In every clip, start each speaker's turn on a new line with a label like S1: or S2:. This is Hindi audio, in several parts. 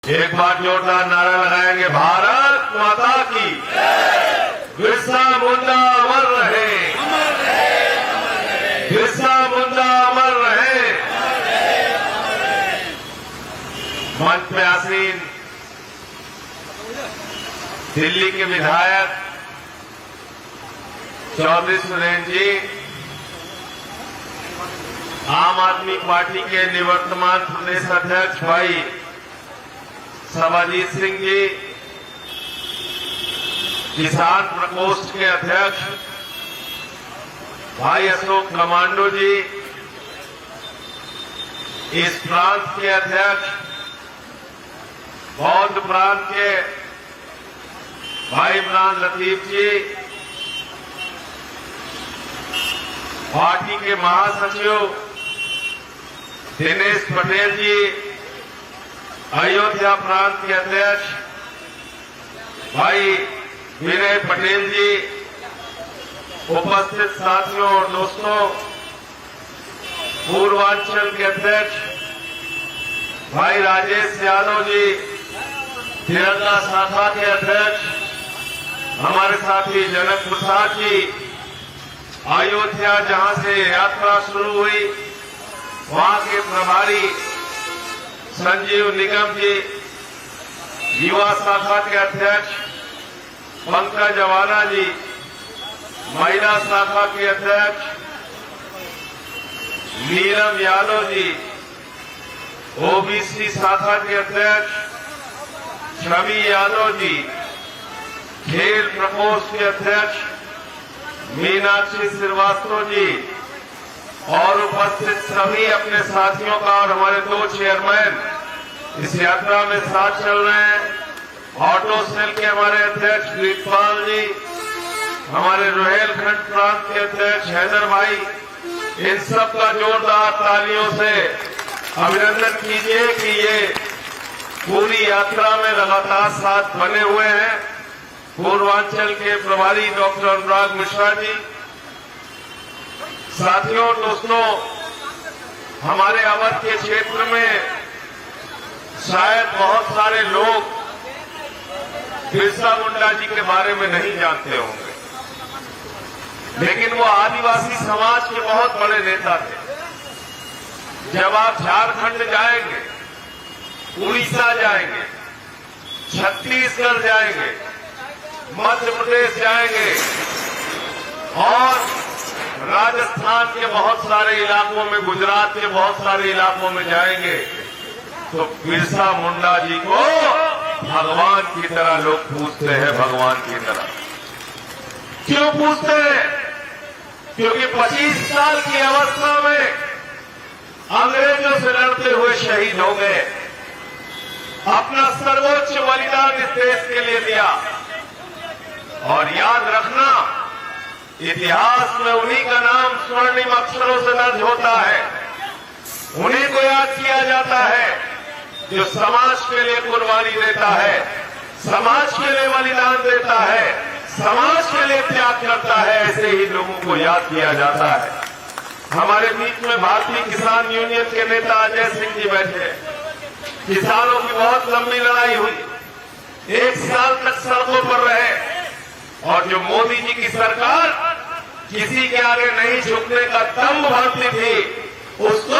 S1: एक बार जोरदार नारा लगाएंगे, भारत माता की, बिरसा मुंडा अमर रहे, बिरसा मुंडा अमर रहे। मंच पे आसीन दिल्ली के विधायक चौधरी सुरेंद्र जी, आम आदमी पार्टी के निवर्तमान प्रदेश अध्यक्ष भाई सभाजीत सिंह जी, किसान प्रकोष्ठ के अध्यक्ष भाई अशोक कमांडो जी, इस प्रांत के अध्यक्ष बौद्ध प्रांत के भाई इमरान लतीफ जी, पार्टी के महासचिव दिनेश पटेल जी, अयोध्या प्रांत के अध्यक्ष भाई विनय पटेल जी, उपस्थित साथियों और दोस्तों, पूर्वांचल के अध्यक्ष भाई राजेश यादव जी, तिरंगा शाखा के अध्यक्ष हमारे साथी जनक प्रसाद जी, अयोध्या जहां से यात्रा शुरू हुई वहां के प्रभारी संजीव निगम जी, युवा शाखा के अध्यक्ष पंकज अवाना जी, महिला शाखा के अध्यक्ष नीलम यादव जी, ओबीसी शाखा के अध्यक्ष छवि यादव जी, खेल प्रकोष्ठ के अध्यक्ष मीनाक्षी श्रीवास्तव जी और उपस्थित सभी अपने साथियों का और हमारे दो चेयरमैन इस यात्रा में साथ चल रहे हैं। ऑटो सेल के हमारे अध्यक्ष प्रीतपाल जी, हमारे रोहेलखंड प्रांत के अध्यक्ष हैदर भाई, इन सब का जोरदार तालियों से अभिनंदन कीजिए कि ये पूरी यात्रा में लगातार साथ बने हुए हैं। पूर्वांचल के प्रभारी डॉक्टर अनुराग मिश्रा जी, साथियों और दोस्तों, हमारे अवध के क्षेत्र में शायद बहुत सारे लोग बिरसा मुंडा जी के बारे में नहीं जानते होंगे, लेकिन वो आदिवासी समाज के बहुत बड़े नेता थे। जब आप झारखंड जाएंगे, उड़ीसा जाएंगे, छत्तीसगढ़ जाएंगे, मध्य प्रदेश जाएंगे और राजस्थान के बहुत सारे इलाकों में, गुजरात के बहुत सारे इलाकों में जाएंगे तो बिरसा मुंडा जी को भगवान की तरह लोग पूजते हैं। भगवान की तरह क्यों पूजते हैं? क्योंकि 25 साल की अवस्था में अंग्रेजों से लड़ते हुए शहीद हो गए, अपना सर्वोच्च बलिदान इस देश के लिए दिया। और याद रखना, इतिहास में उन्हीं का नाम स्वर्णिम अक्षरों से दर्ज होता है, उन्हीं को याद किया जाता है जो समाज के लिए कुर्बानी देता है, समाज के लिए बलिदान देता है, समाज के लिए त्याग करता है। ऐसे ही लोगों को याद किया जाता है। हमारे बीच में भारतीय किसान यूनियन के नेता अजय सिंह जी बैठे। किसानों की बहुत लंबी लड़ाई हुई, 1 साल तक सड़कों पर रहे, और जो मोदी जी की सरकार किसी के आगे नहीं झुकने का दम भरती थी, उसको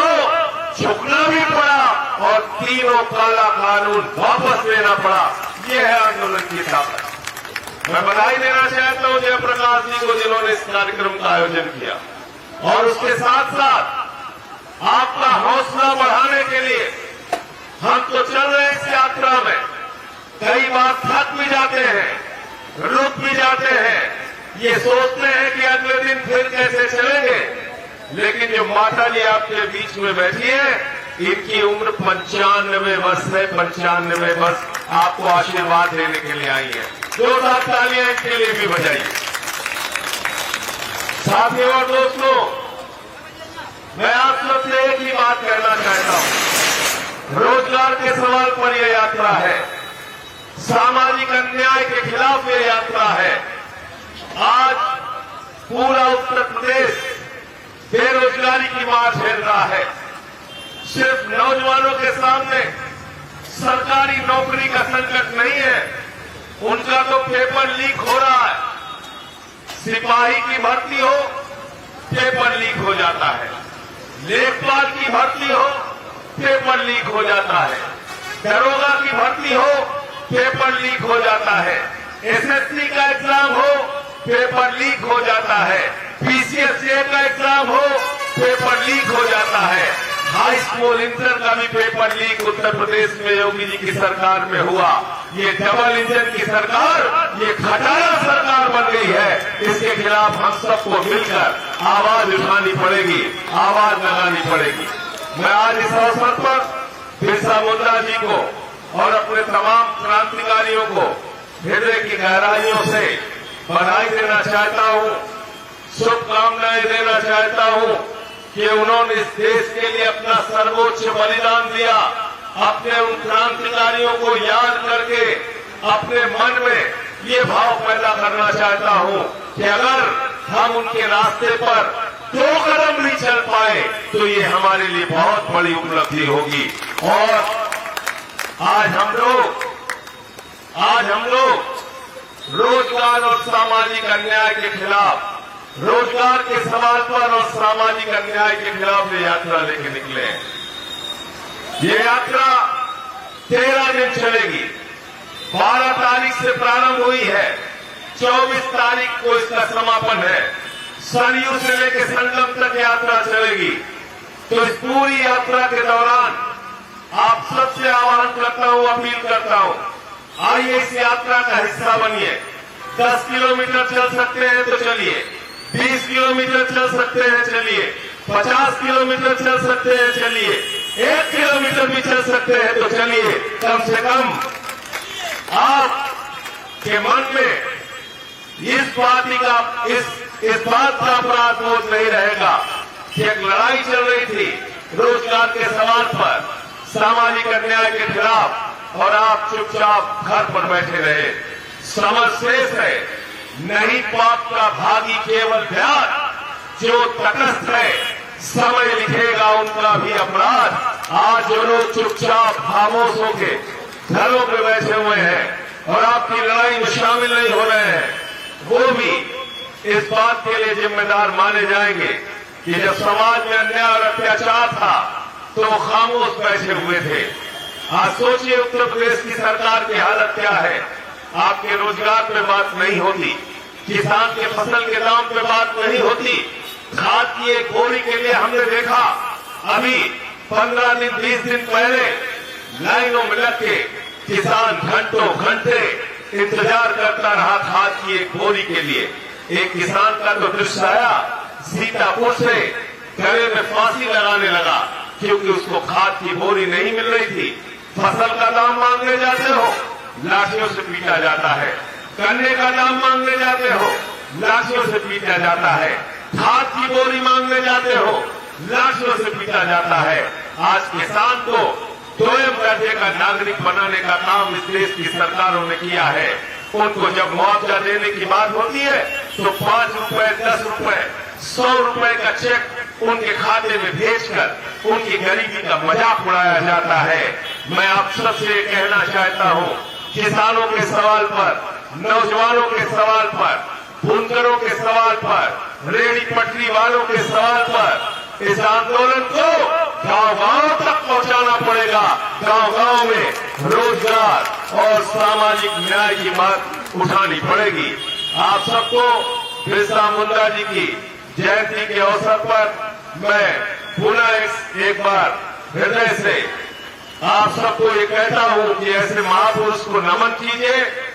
S1: झुकना भी पड़ा और तीनों काला कानून वापस लेना पड़ा। ये है आंदोलन की ताकत। मैं बधाई देना चाहता हूं जयप्रकाश जी को, जिन्होंने इस कार्यक्रम का आयोजन किया, और उसके साथ साथ आपका हौसला बढ़ाने के लिए हम तो चल रहे हैं इस यात्रा में। कई बार थक भी जाते हैं, रुक भी जाते हैं, ये सोचते हैं कि अगले दिन फिर कैसे चलेंगे, लेकिन जो माता जी आपके बीच में बैठी है, इनकी उम्र 95 वर्ष है। 95 वर्ष आपको आशीर्वाद देने के लिए आई है। जोरदार तालियां इनके लिए भी बजाइए। साथियों और दोस्तों, मैं आप सबसे एक ही बात कहना चाहता हूं। रोजगार के सवाल पर यह यात्रा है, सामाजिक अन्याय के खिलाफ ये यात्रा है। आज पूरा उत्तर प्रदेश बेरोजगारी की मार झेल रहा है। सिर्फ नौजवानों के सामने सरकारी नौकरी का संकट नहीं है, उनका तो पेपर लीक हो रहा है। सिपाही की भर्ती हो, पेपर लीक हो जाता है। लेखपाल की भर्ती हो, पेपर लीक हो जाता है। दरोगा की भर्ती हो, पेपर लीक हो जाता है। एसएससी का एग्जाम हो, पेपर लीक हो जाता है। पीसीएसए का एग्जाम हो, पेपर लीक हो जाता है। हाई स्कूल इंटर का भी पेपर लीक उत्तर प्रदेश में योगी जी की सरकार में हुआ। ये डबल इंजन की सरकार, ये खटारा सरकार बन गई है। इसके खिलाफ हम सबको मिलकर आवाज उठानी पड़ेगी, आवाज लगानी पड़ेगी। मैं आज इस अवसर पर बिरसा मुंडा जी को और अपने तमाम क्रांतिकारियों को हृदय की गहराइयों से बधाई देना चाहता हूं, शुभकामनाएं देना चाहता हूं कि उन्होंने इस देश के लिए अपना सर्वोच्च बलिदान दिया। अपने उन क्रांतिकारियों को याद करके अपने मन में ये भाव पैदा करना चाहता हूं कि अगर हम उनके रास्ते पर 2 कदम भी चल पाए तो ये हमारे लिए बहुत बड़ी उपलब्धि होगी। और आज हम लोग रोजगार और सामाजिक अन्याय के खिलाफ, रोजगार के सवाल पर और सामाजिक अन्याय के खिलाफ ये यात्रा लेके निकले हैं। ये यात्रा 13 दिन चलेगी। 12 तारीख से प्रारंभ हुई है, 24 तारीख को इसका समापन है। सरयू से लेकर संगम तक यात्रा चलेगी। तो इस पूरी यात्रा के दौरान आप सबसे आह्वान करता हूं, अपील करता हूं, आइए इस यात्रा का हिस्सा बनिए। 10 किलोमीटर चल सकते हैं तो चलिए, 20 किलोमीटर चल सकते हैं चलिए, 50 किलोमीटर चल सकते हैं चलिए, 1 किलोमीटर भी चल सकते हैं तो चलिए। कम से कम आपके मन में इस बात का अपराध बोध नहीं रहेगा कि एक लड़ाई चल रही थी रोजगार के सवाल पर, सामाजिक अन्याय के खिलाफ, और आप चुपचाप घर पर बैठे रहे। समझ शेष है, नहीं पाप का भागी केवल व्याज, जो तटस्थ है समय लिखेगा उनका भी अपराध। आज जो लोग चुपचाप खामोश होके घरों में बैठे हुए हैं और आपकी लड़ाई में शामिल नहीं हो रहे हैं, वो भी इस बात के लिए जिम्मेदार माने जाएंगे कि जब समाज में अन्याय और अत्याचार था तो वो खामोश बैठे हुए थे। आज सोचिए उत्तर प्रदेश की सरकार की हालत क्या है। आपके रोजगार पे बात नहीं होती, किसान के फसल के दाम पे बात नहीं होती, खाद की एक बोरी के लिए हमने देखा अभी 15 दिन 20 दिन पहले लाइनों में लग के किसान घंटों घंटे इंतजार करता रहा खाद की एक बोरी के लिए। एक किसान का तो दृश्य आया, सीतापुर से गले में फांसी लगाने लगा क्योंकि उसको खाद की बोरी नहीं मिल रही थी। फसल का दाम मांगने जाते हो, लाठियों से पीटा जाता है। गन्ने का दाम मांगने जाते हो, लाठियों से पीटा जाता है। खाद की बोरी मांगने जाते हो, लाठियों से पीटा जाता है। आज किसान को दोयम दर्जे का नागरिक बनाने का काम इस देश की सरकारों ने किया है। उनको जब मुआवजा देने की बात होती है तो 5 रुपए, 10 रुपए, 100 रुपए का चेक उनके खाते में भेजकर उनकी गरीबी का मजाक उड़ाया जाता है। मैं आप सबसे कहना चाहता हूं, किसानों के सवाल पर, नौजवानों के सवाल पर, बुनकरों के सवाल पर, रेहड़ी पटरी वालों के सवाल पर इस आंदोलन को गांव-गांव तक पहुंचाना पड़ेगा। गांव-गांव में रोजगार और सामाजिक न्याय की बात उठानी पड़ेगी। आप सबको बिरसा मुंडा जी की जयंती के अवसर पर मैं पुनः एक बार हृदय से आप सबको ये कहता हूं कि ऐसे महापुरुष को नमन कीजिए